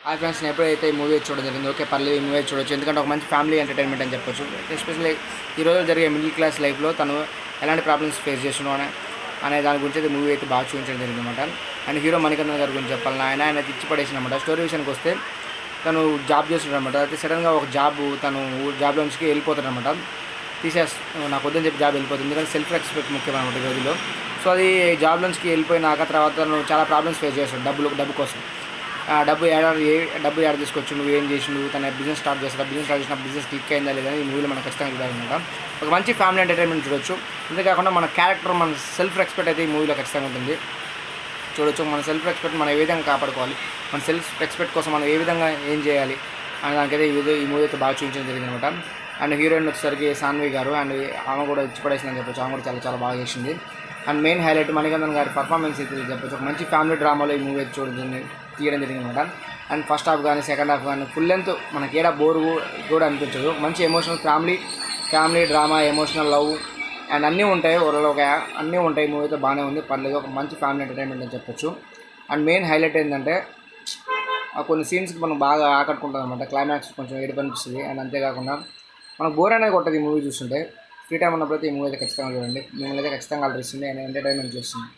ఆ ఫ్రెండ్స్ నేను ఎప్పుడైతే ఈ మూవీ చూడడం జరిగింది, ఓకే పర్లేదు ఈ మూవీ చూడొచ్చు, ఎందుకంటే ఒక మంచి ఫ్యామిలీ ఎంటర్టైన్మెంట్ అని చెప్పొచ్చు. ఎస్పెషల్లీ ఈ రోజు జరిగే మిడిల్ క్లాస్ లైఫ్లో తను ఎలాంటి ప్రాబ్లమ్స్ ఫేస్ చేస్తున్నావు అనే దాని గురించి అయితే మూవీ అయితే బాగా చూపించడం జరిగింది అనమాట. అండ్ హీరో మణికందన్ గారి గురించి చెప్పాలని ఆయన ఇచ్చి పడేసినమాట. స్టోరీ విషయానికి వస్తే తను జాబ్ చేస్తున్నాడనమాట. అయితే సడన్గా ఒక జాబ్లో నుంచి వెళ్ళిపోతాడనమాట. నాకు వద్దని చెప్పి జాబ్ వెళ్ళిపోతుంది, ఎందుకంటే సెల్ఫ్ రెస్పెక్ట్ ముఖ్యం అనమాట ఈ రోజుల్లో. సో అది జాబ్ నుంచి వెళ్ళిపోయినాక తర్వాత తను చాలా ప్రాబ్లమ్స్ ఫేస్ చేస్తాడు డబ్బు కోసం. డబ్బు ఏడ తీసుకొచ్చు, నువ్వు ఏం చేసి నువ్వు తన బిజినెస్ స్టార్ట్ చేసిన బిజినెస్ క్లిక్ అయిందా లేదా ఈ మూవీలో మనకు ఖచ్చితంగా చూడాలన్నమాట. ఒక మంచి ఫ్యామిలీ ఎంటర్టైన్మెంట్ చూడొచ్చు. అంతేకాకుండా మన క్యారెక్టర్, మన సెల్ఫ్ రెస్పెక్ట్ అయితే ఈ మూవీలో ఖచ్చితంగా ఉంటుంది చూడొచ్చు. మన సెల్ఫ్ రెస్పెక్ట్ మనం ఏ విధంగా కాపాడుకోవాలి, మన సెల్ఫ్ రెస్పెక్ట్ కోసం మనం ఏ విధంగా ఏం చేయాలి అనే దానికైతే ఈ మూవీ అయితే బాగా చూపించడం జరిగింది అనమాట. అండ్ హీరోయిన్ వచ్చేసరికి సాన్వి గారు, అండ్ ఆమె కూడా ఇచ్చి పడేసిందని చెప్పొచ్చు. ఆమె కూడా చాలా చాలా బాగా చేసింది. అండ్ మెయిన్ హైలైట్ మణికందన్ గారి పర్ఫార్మెన్స్ అయితే చెప్పొచ్చు. ఒక మంచి ఫ్యామిలీ డ్రామాలో ఈ మూవీ తీయడం జరిగింది అనమాట. అండ్ ఫస్ట్ హాఫ్ కానీ సెకండ్ హాఫ్ కానీ ఫుల్ లెంత్ మనకి ఏడా బోర్ కూడా అనిపించదు. మంచి emotional family drama, emotional love and అన్నీ ఉంటాయి. అన్నీ ఉంటాయి. మూవీ అయితే బాగానే ఉంది, పర్లేదు. ఒక మంచి ఫ్యామిలీ ఎంటర్టైన్మెంట్ అని చెప్పొచ్చు. అండ్ మెయిన్ హైలైట్ ఏంటంటే కొన్ని సీన్స్కి మనం బాగా ఆకట్టుకుంటాం అనమాట. క్లైమాక్స్ కొంచెం ఏడుపు అనిపిస్తుంది. అండ్ అంతేకాకుండా మనకు బోర్ అనేది కొట్టదు ఈ మూవీ చూస్తుంటే. ఫ్రీ టైం ఉన్నప్పుడైతే ఈ మూవీ అయితే ఖచ్చితంగా చూడండి. మిమ్మల్ని అయితే ఖచ్చితంగా అలరిస్తుంది అండ్ ఎంటర్టైన్మెంట్ చేస్తుంది.